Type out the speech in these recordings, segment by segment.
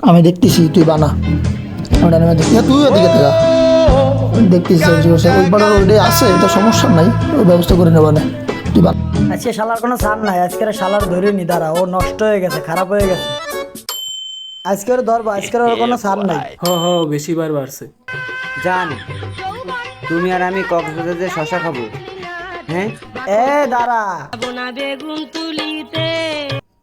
আমি দেখতেছি, তুই বানা। তুই ওদিকে থাকা দেখতেছি, ওই পাড়ার ওইটাই আছে, এটা সমস্যা নাই, ওই ব্যবস্থা করে নেবা না, তুই বানা। আজকে শালার কোনো সার নাই, আজকের শালার ধরে নি, দাঁড়া, ও নষ্ট হয়ে গেছে, খারাপ হয়ে গেছে। আজকের ধরবো, আজকের ওর কোনো সার নাই। বেশি বার বাড়ছে। জান, তুমি আর আমি কক্সবাজারে শশা খাবো। হ্যাঁ, এ দাঁড়া,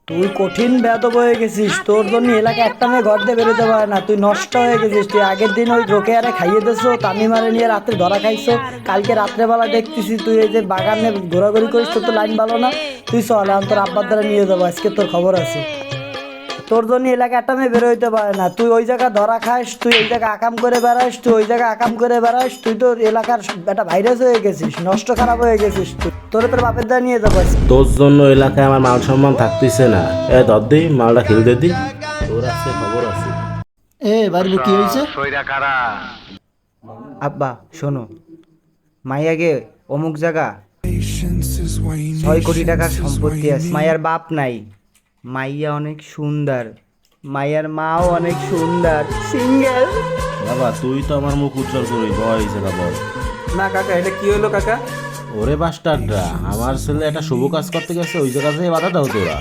তুই কঠিন বেয়াদব হয়ে গেছিস। তোর জন্য এলাকায় একটা মেয়ে ঘর দিয়ে বেরোতে পারে না, তুই নষ্ট হয়ে গেছিস। তুই আগের দিন ওই রোকেয়ারে খাইয়ে দিছো, তামিমারে নিয়ে রাত্রে ধরা খাইছো। কালকে রাত্রেবেলা দেখতেছি তুই এই যে বাগানে ঘোরাঘুরি করিস, তোর তো লাইন ভালো না। তুই চল, আমি তোর আব্বার দ্বারা নিয়ে যাবো, আজকে তোর খবর আছে। তোর জন্য এলাকায় একটা মেয়ে বেরো হইতে পারে না, তুই ওই জায়গা ধরা খাস, তুই এই জায়গায় আকাম করে বেড়াস, তুই ওই জায়গায় আকাম করে বেড়াস। তুই তো এলাকার একটা ভাইরাস হয়ে গেছিস, নষ্ট খারাপ হয়ে গেছিস। তুই তোর বাপের দ্বারা নিয়ে যাবো আজকে। তোর জন্য এলাকায় আমার মান সম্মান থাকতেছে না। দর মালটা খেলতে দি, তোর আছে খবর আছে। বাড়ির কি হয়েছে? আব্বা শোনো, মাইয়াগে অমুক জায়গা 6 কোটি টাকার সম্পত্তি আছে। মাইয়ার বাপ নাই, মাইয়া অনেক সুন্দর, মাইয়ার মাও অনেক সুন্দর, সিঙ্গেল। বাবা তুই তো আমার মুখ উজ্জ্বল করি, বয় এই জায়গা বল। না কাকা, এটা কি হলো কাকা? ওরে বাস্টাররা, আমার ছেলে একটা শুভ কাজ করতে গেছে, ওই জায়গাতে বাধা দাও তোরা।